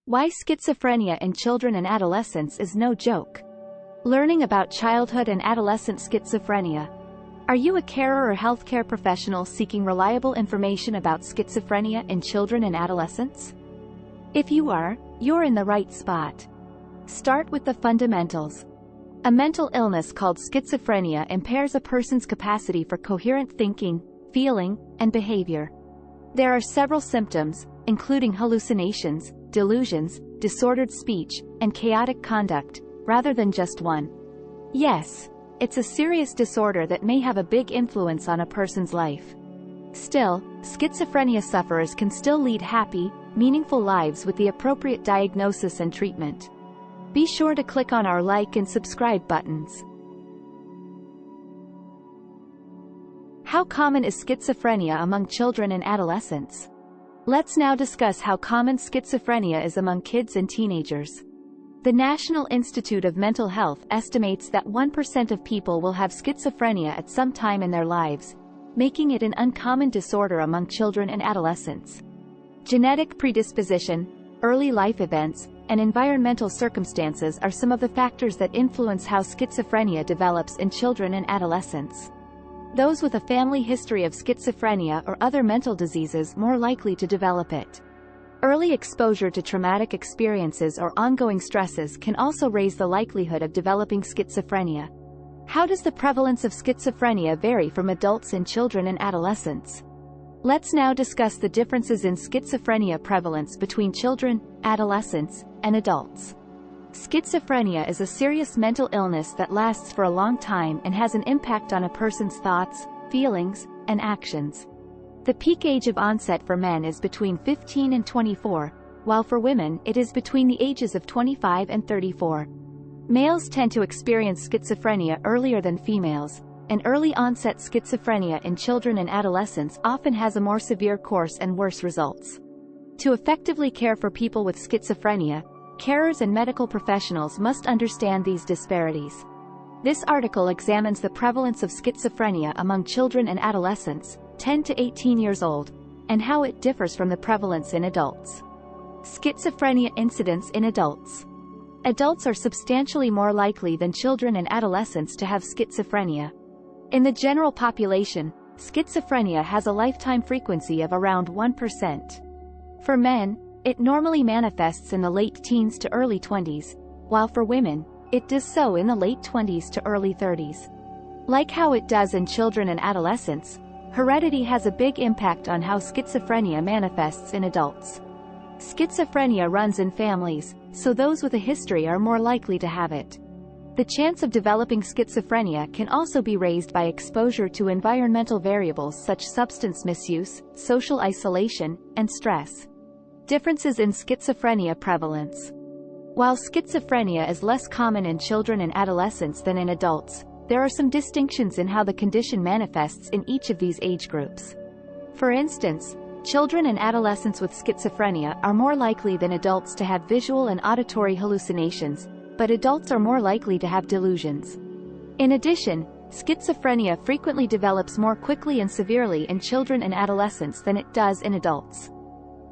Why schizophrenia in children and adolescents is no joke. Learning about childhood and adolescent schizophrenia. Are you a carer or healthcare professional seeking reliable information about schizophrenia in children and adolescents? If you are, you're in the right spot. Start with the fundamentals. A mental illness called schizophrenia impairs a person's capacity for coherent thinking, feeling, and behavior. There are several symptoms, including hallucinations, delusions, disordered speech, and chaotic conduct, rather than just one. Yes, it's a serious disorder that may have a big influence on a person's life. Still, schizophrenia sufferers can still lead happy, meaningful lives with the appropriate diagnosis and treatment. Be sure to click on our like and subscribe buttons. How common is schizophrenia among children and adolescents? Let's now discuss how common schizophrenia is among kids and teenagers. The National Institute of Mental Health estimates that 1% of people will have schizophrenia at some time in their lives, making it an uncommon disorder among children and adolescents. Genetic predisposition, early life events, and environmental circumstances are some of the factors that influence how schizophrenia develops in children and adolescents. Those with a family history of schizophrenia or other mental diseases more likely to develop it. Early exposure to traumatic experiences or ongoing stresses can also raise the likelihood of developing schizophrenia. How does the prevalence of schizophrenia vary from adults and children and adolescents? Let's now discuss the differences in schizophrenia prevalence between children, adolescents, and adults. Schizophrenia is a serious mental illness that lasts for a long time and has an impact on a person's thoughts, feelings, and actions. The peak age of onset for men is between 15 and 24, while for women it is between the ages of 25 and 34. Males tend to experience schizophrenia earlier than females, and early-onset schizophrenia in children and adolescents often has a more severe course and worse results. To effectively care for people with schizophrenia, carers and medical professionals must understand these disparities. This article examines the prevalence of schizophrenia among children and adolescents, 10 to 18 years old, and how it differs from the prevalence in adults. Schizophrenia incidence in adults. Adults are substantially more likely than children and adolescents to have schizophrenia. In the general population, schizophrenia has a lifetime frequency of around 1%. For men, it normally manifests in the late teens to early 20s, while for women, it does so in the late 20s to early 30s. Like how it does in children and adolescents, heredity has a big impact on how schizophrenia manifests in adults. Schizophrenia runs in families, so those with a history are more likely to have it. The chance of developing schizophrenia can also be raised by exposure to environmental variables such as substance misuse, social isolation, and stress. Differences in schizophrenia prevalence. While schizophrenia is less common in children and adolescents than in adults, there are some distinctions in how the condition manifests in each of these age groups. For instance, children and adolescents with schizophrenia are more likely than adults to have visual and auditory hallucinations, but adults are more likely to have delusions. In addition, schizophrenia frequently develops more quickly and severely in children and adolescents than it does in adults.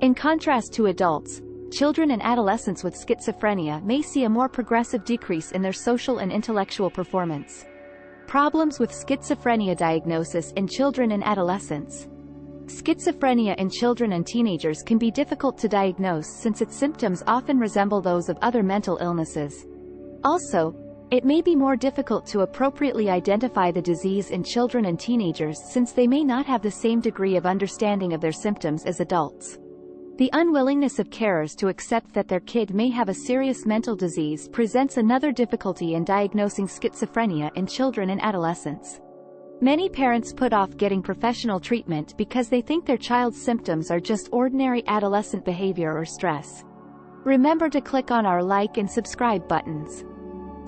In contrast to adults, children and adolescents with schizophrenia may see a more progressive decrease in their social and intellectual performance. Problems with schizophrenia diagnosis in children and adolescents. Schizophrenia in children and teenagers can be difficult to diagnose since its symptoms often resemble those of other mental illnesses. Also, it may be more difficult to appropriately identify the disease in children and teenagers since they may not have the same degree of understanding of their symptoms as adults. The unwillingness of carers to accept that their kid may have a serious mental disease presents another difficulty in diagnosing schizophrenia in children and adolescents. Many parents put off getting professional treatment because they think their child's symptoms are just ordinary adolescent behavior or stress. Remember to click on our like and subscribe buttons.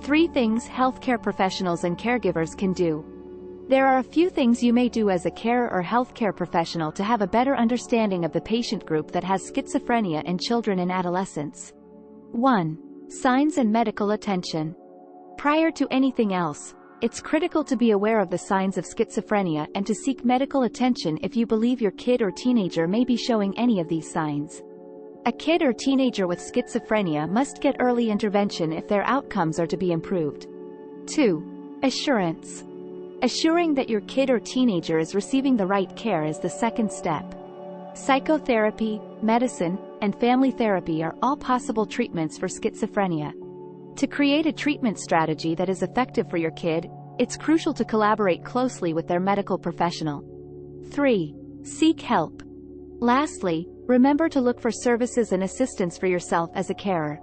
3 things healthcare professionals and caregivers can do. There are a few things you may do as a carer or healthcare professional to have a better understanding of the patient group that has schizophrenia in children and adolescents. 1. Signs and medical attention. Prior to anything else, it's critical to be aware of the signs of schizophrenia and to seek medical attention if you believe your kid or teenager may be showing any of these signs. A kid or teenager with schizophrenia must get early intervention if their outcomes are to be improved. 2. Assurance. Assuring that your kid or teenager is receiving the right care is the second step. Psychotherapy, medicine, and family therapy are all possible treatments for schizophrenia. To create a treatment strategy that is effective for your kid, it's crucial to collaborate closely with their medical professional. 3. Seek help. Lastly, remember to look for services and assistance for yourself as a carer.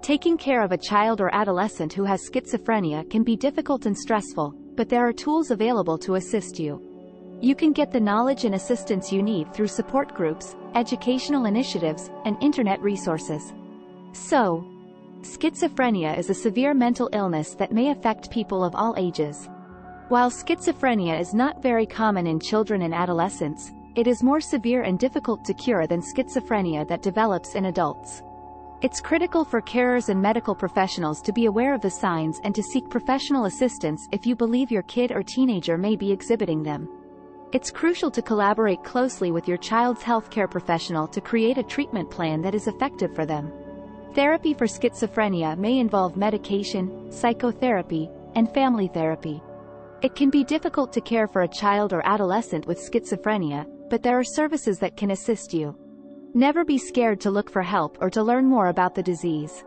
Taking care of a child or adolescent who has schizophrenia can be difficult and stressful, but there are tools available to assist you. You can get the knowledge and assistance you need through support groups, educational initiatives, and internet resources. So, schizophrenia is a severe mental illness that may affect people of all ages. While schizophrenia is not very common in children and adolescents, it is more severe and difficult to cure than schizophrenia that develops in adults. It's critical for carers and medical professionals to be aware of the signs and to seek professional assistance if you believe your kid or teenager may be exhibiting them. It's crucial to collaborate closely with your child's healthcare professional to create a treatment plan that is effective for them. Therapy for schizophrenia may involve medication, psychotherapy, and family therapy. It can be difficult to care for a child or adolescent with schizophrenia, but there are services that can assist you. Never be scared to look for help or to learn more about the disease.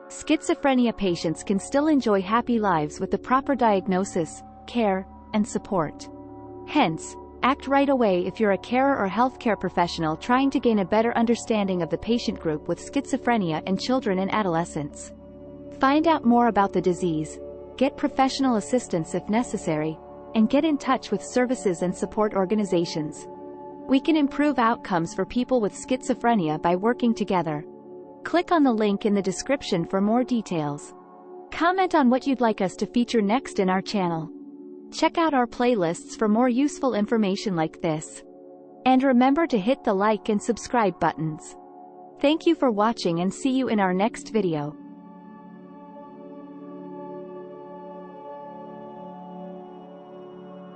Schizophrenia patients can still enjoy happy lives with the proper diagnosis, care, and support. Hence, act right away if you're a carer or healthcare professional trying to gain a better understanding of the patient group with schizophrenia in children and adolescents. Find out more about the disease, get professional assistance if necessary, and get in touch with services and support organizations. We can improve outcomes for people with schizophrenia by working together. Click on the link in the description for more details. Comment on what you'd like us to feature next in our channel. Check out our playlists for more useful information like this. And remember to hit the like and subscribe buttons. Thank you for watching and see you in our next video.